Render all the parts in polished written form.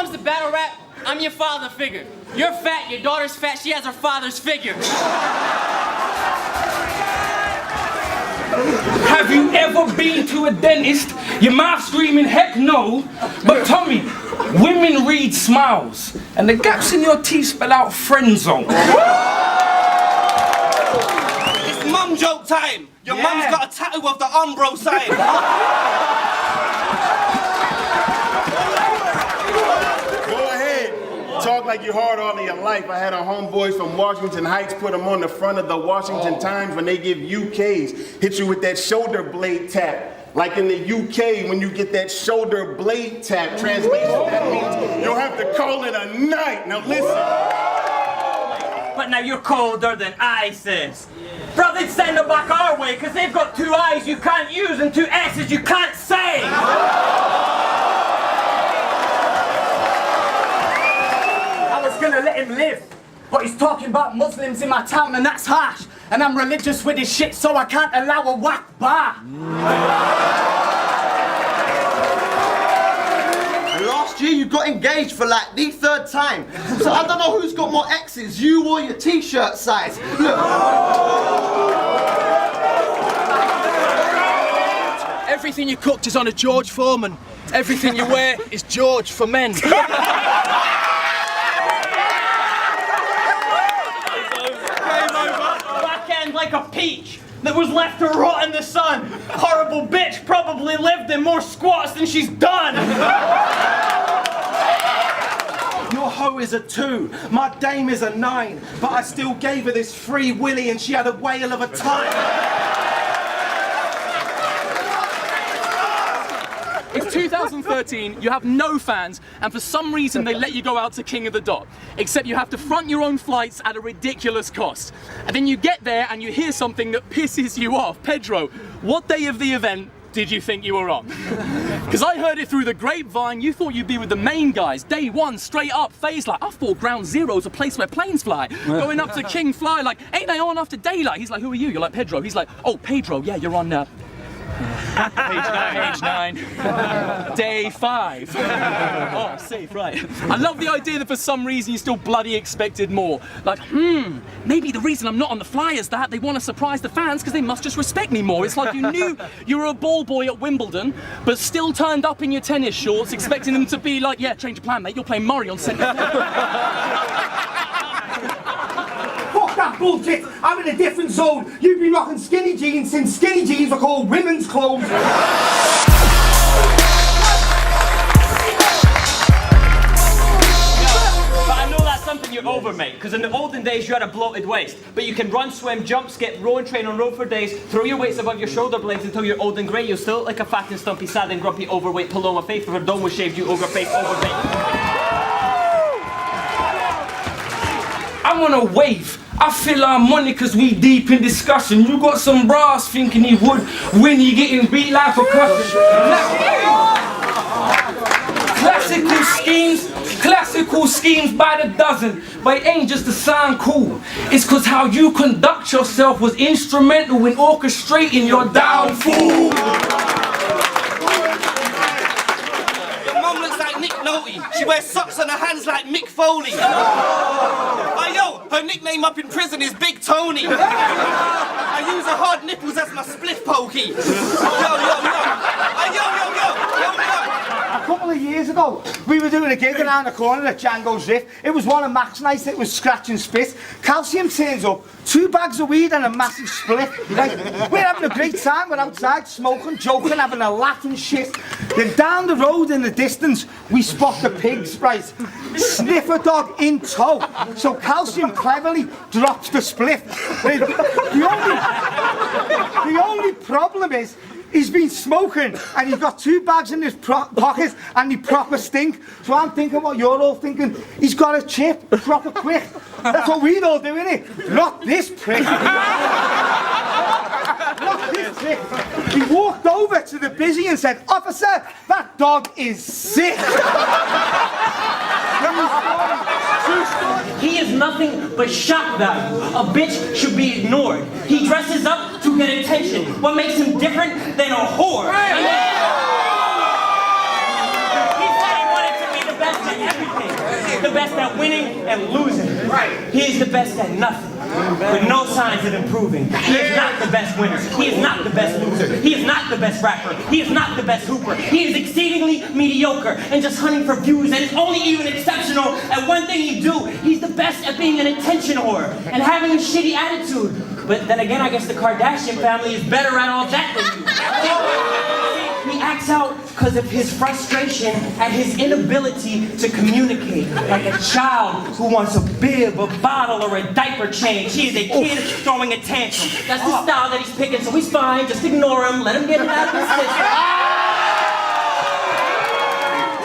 comes to battle rap, I'm your father figure. You're fat, your daughter's fat, she has her father's figure. Have you ever been to a dentist? Your mouth screaming heck no. But Tommy, women read smiles, and the gaps in your teeth spell out friend zone. It's mum joke time. Your mum's got a tattoo of the Umbro sign. Talk like you hard all of your life. I had a homeboys from Washington Heights put them on the front of the Washington Times when they give UKs. Hit you with that shoulder blade tap. Like in the UK, when you get that shoulder blade tap, translation, that means you'll have to call it a night. Now listen. But now you're colder than ISIS. Bro, they'd send them back our way because they've got 2 I's you can't use and 2 S's you can't say. Gonna let him live, but he's talking about Muslims in my town and that's harsh, and I'm religious with his shit so I can't allow a whack bar. Last year you got engaged for like the 3rd time, so I don't know who's got more X's, you or your t-shirt size. Look. Everything you cooked is on a George Foreman. Everything you wear is George for men. Like a peach that was left to rot in the sun. Horrible bitch probably lived in more squats than she's done. Your hoe is a 2, my dame is a 9, but I still gave her this free willy and she had a whale of a time. It's 2013, you have no fans, and for some reason they let you go out to King of the Dot. Except you have to front your own flights at a ridiculous cost. And then you get there and you hear something that pisses you off. Pedro, what day of the event did you think you were on? Because I heard it through the grapevine, you thought you'd be with the main guys. Day 1, straight up, phase like, I thought Ground Zero's a place where planes fly. Going up to King Fly, like, ain't they on after daylight? He's like, who are you? You're like, Pedro. He's like, oh, Pedro, yeah, you're on, Page 9. Day 5. Oh, safe, right. I love the idea that for some reason you still bloody expected more. Like, maybe the reason I'm not on the fly is that they want to surprise the fans because they must just respect me more. It's like you knew you were a ball boy at Wimbledon, but still turned up in your tennis shorts, expecting them to be like, yeah, change your plan, mate. You're playing Murray on centre. That bullshit! I'm in a different zone. You've been rocking skinny jeans since skinny jeans were called women's clothes. But I know that's something you're over, mate, because in the olden days you had a bloated waist, but you can run, swim, jump, skip, row and train on road for days, throw your weights above your shoulder blades until you're old and grey. You'll still look like a fat and stumpy, sad and grumpy, overweight Paloma Faith with her dome was shaved, you ogre face, overweight. I wanna wave. I feel our money cause we deep in discussion. You got some bras thinking he would win, he getting beat like percussion. Classical schemes by the dozen, but it ain't just to sound cool. It's cause how you conduct yourself was instrumental in orchestrating your downfall. She wears socks on her hands like Mick Foley. Yo, her nickname up in prison is Big Tony. I use her hard nipples as my spliff pokey. A couple of years ago, we were doing a gig around the corner at Django's Riff. It was one of Mac's nights, it was scratch and spit. Calcium turns up, 2 bags of weed and a massive split. Like, we're having a great time, we're outside smoking, joking, having a laugh and shit. Then down the road in the distance, we spot the pigs, right? Sniffer dog in tow. So Calcium cleverly drops the split. The only problem is, he's been smoking and he's got 2 bags in his pocket and he proper stink. So I'm thinking what you're all thinking. He's got a chip, proper quick. That's what we'd all do, innit? Not this prick. Not this prick. He walked over to the busy and said, "Officer, that dog is sick." He is nothing but shot value. A bitch should be ignored. He dresses up to get attention. What makes him different than a whore? He said he wanted to be the best at everything. best at winning and losing. He is the best at nothing, with no signs of improving. He is not the best winner. He is not the best loser. He is not the best rapper. He is not the best hooper. He is exceedingly mediocre and just hunting for views, and is only even exceptional at one thing he do. He's the best at being an attention whore and having a shitty attitude. But then again, I guess the Kardashian family is better at all that than you. He acts out because of his frustration at his inability to communicate, like a child who wants a bib, a bottle, or a diaper change. He is a kid throwing a tantrum. That's the style that he's picking, so he's fine. Just ignore him. Let him get it out of his system.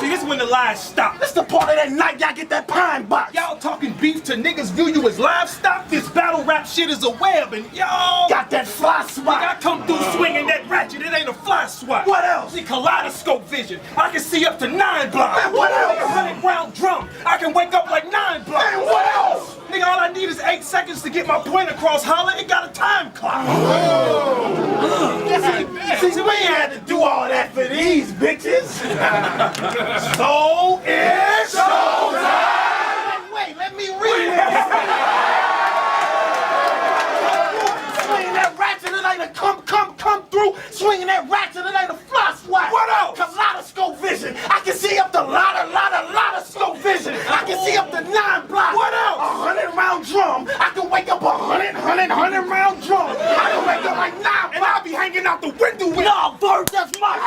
See, this is when the lies stop. This the part of that night y'all get that pine box. Y'all talking beef to niggas view you as livestock? This battle rap shit is a web, and y'all Got that fly swat. I come through swinging that ratchet, it ain't a fly swat. What else? See, kaleidoscope vision. I can see up to 9 blocks. Man, what else? 100 round drum. I can wake up like 9 blocks. Man, what else? Nigga, all I need is 8 seconds to get my point across. Holla, it got a time clock. See, we ain't had to do all that for these bitches. So it's showtime! Wait, let me read it. Swinging that ratchet, it ain't a come through. Swinging that ratchet, it ain't a fly swat. What else? Kaleidoscope vision. I can see up to lot of scope vision. I can see up to 9 blocks. What else? 100 round drum. I can wake up 100 round drum. I can wake up like 9 blocks. And I'll be hanging out the window with No, Bird, that's my.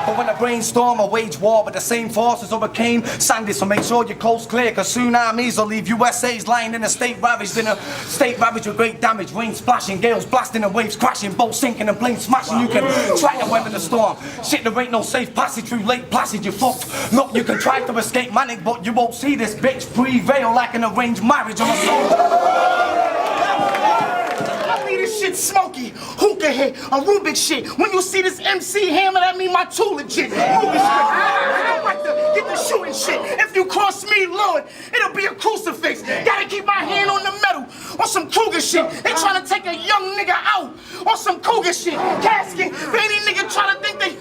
But when I brainstorm, I wage war with the same forces overcame. Sang this, so make sure your coast's clear, cause tsunamis will leave USA's lying in a state ravaged with great damage. Rain splashing, gales blasting and waves crashing, boats sinking and planes smashing. You can try to weather the storm. Shit, there ain't no safe passage through Lake Placid, you fucked. Look, you can try to escape manic, but you won't see this bitch prevail like an arranged marriage on a song. This shit smoky, hookah hit, a Rubik shit. When you see this MC hammer, that mean my tool legit. I like to get the shooting shit. If you cross me, Lord, it'll be a crucifix. Gotta keep my hand on the metal, on some Cougar shit. They tryna take a young nigga out, on some Cougar shit. Casking, for any nigga tryna think they...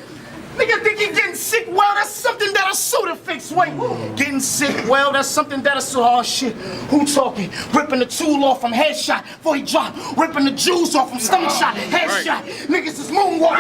Nigga think he getting sick, well, that's something that'll soda fix. Wait, getting sick, well, that's something that'll soda. Oh shit, who talking? Ripping the tool off from headshot before he drop. Ripping the juice off from stomach shot, headshot. Niggas is moonwalking.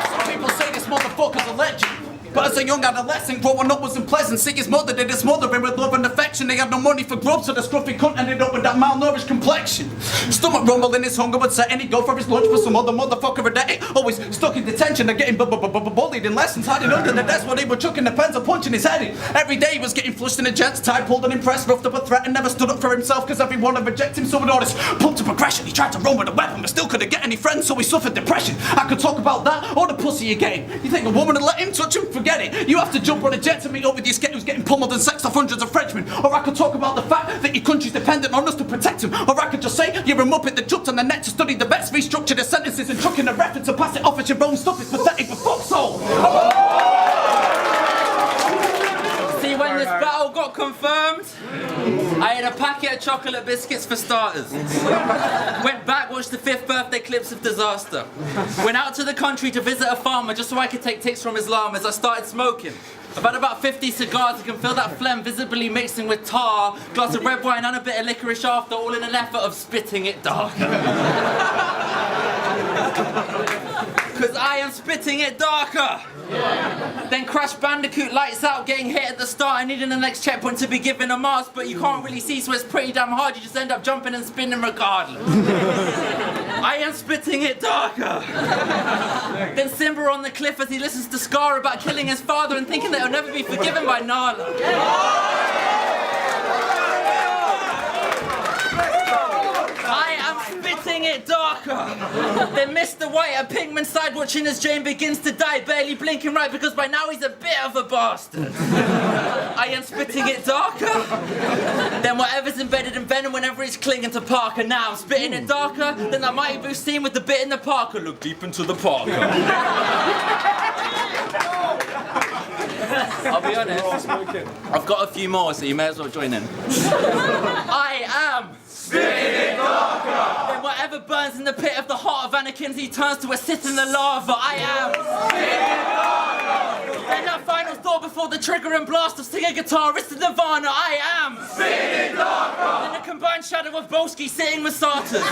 Some people say this motherfucker's a legend. But as a young adolescent, growing up wasn't pleasant. See his mother did his mother with love and affection. They had no money for grub, so the scruffy cunt ended up with that malnourished complexion. Stomach rumbling, his hunger would set, and he'd go for his lunch for some other motherfucker a day. Always stuck in detention and getting bullied in lessons. Hiding under the desk while they were chucking the pens or punching his head in. Every day he was getting flushed in a jet's tie, pulled and impressed, roughed up a threat, and never stood up for himself because everyone had rejected him. So with all this pumped up aggression, he tried to run with a weapon, but still couldn't get any friends, so he suffered depression. I could talk about that or the pussy again. You think a woman would let him touch him? Forget it. You have to jump on a jet to meet up with your skate who's getting pummeled and sexed off hundreds of Frenchmen. Or I could talk about the fact that your country's dependent on us to protect him. Or I could just say you're a muppet that jumped on the net to study the best, restructure the sentences and chuck in a reference to pass it off as your own stuff. It's pathetic, but fuck so. See, when this battle got confirmed, I had a packet of chocolate biscuits for starters. Went back, watched the 5th birthday clips of Disaster. Went out to the country to visit a farmer just so I could take tics from his llamas. I started smoking. I've had about 50 cigars, you can feel that phlegm visibly mixing with tar. Glass of red wine and a bit of licorice after, all in an effort of spitting it darker. Cause I am spitting it darker. Yeah. Then Crash Bandicoot lights out, getting hit at the start and needing the next checkpoint to be given a mask, but you can't really see, so it's pretty damn hard, you just end up jumping and spinning regardless. I am spitting it darker. Then Simba on the cliff as he listens to Scar about killing his father and thinking that he'll never be forgiven by Nala. I am spitting it darker. Then Mr. White at Pinkman's side watching as Jane begins to die, barely blinking right because by now he's a bit of a bastard. I am spitting it darker. Then whatever's embedded in Venom whenever he's clinging to Parker. Now I'm spitting it darker than that Mighty Boost scene with the bit in the Parker. Look deep into the Parker. I'll be honest, I've got a few more, so you may as well join in. I am spitting it darker than whatever Whatever burns in the pit of the heart of Anakin, he turns to a Sith in the lava. I am. And that final thought before the trigger and blast of singing guitar, it's the Nirvana. I am. In the combined shadow of Bolsky sitting with Sarters.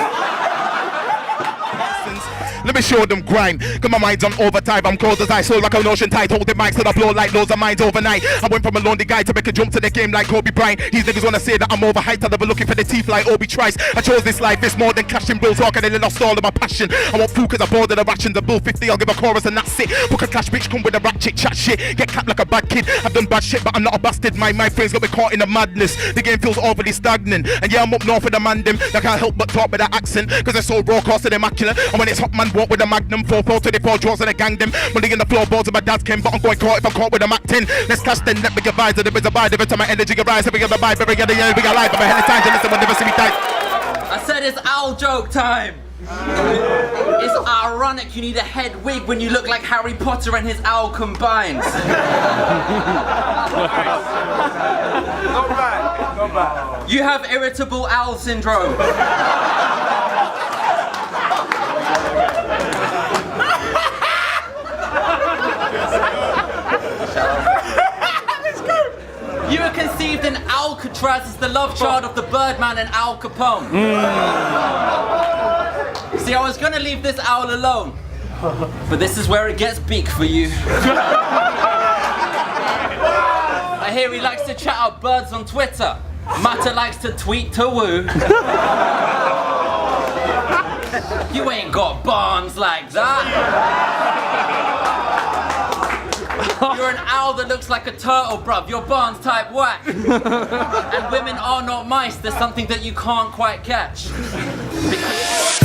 Let me show them grind. Cause my mind's on overdrive. I'm cold as ice, slow like an ocean tide. Holding mics till I blow like loads of minds overnight. I went from a lonely guy to make a jump to the game like Kobe Bryant. These niggas wanna say that I'm overhyped. I'm never looking for the teeth like Obi Trice. I chose this life, it's more than cash and bills. Walking and then lost all of my passion. I want food cause I bored of the rations. A bill 50, I'll give a chorus and that's it. Book a clash, bitch, come with a ratchet, chat shit. Get capped like a bad kid. I've done bad shit, but I'm not a bastard. My friends got me caught in the madness. The game feels overly stagnant. And yeah, I'm up north with the man them. I can't help but talk with that accent. Cause they're so raw, cost and immaculate. And when it's hot, man, walk with a magnum. 4-4-24 draws and I gang them. Money in the floorboards of my dad's kin. But I'm going caught if I'm caught with a Mac 10. Let's clash then, let me get vibes. There is a vibe every time my energy get rise. Every other vibe, every other year, every alive. I'm a hell of time to listen, will never see me die. I said it's owl joke time. It's ironic you need a head wig when you look like Harry Potter and his owl combined. Not bad. You have irritable owl syndrome. You were conceived in Alcatraz as the love child of the Birdman and Al Capone. See, I was gonna leave this owl alone, but this is where it gets big for you. I hear he likes to chat up birds on Twitter. Matter likes to tweet to woo. You ain't got barns like that. You're an owl that looks like a turtle, bruv. Your barn's type whack. And women are not mice. There's something that you can't quite catch. Because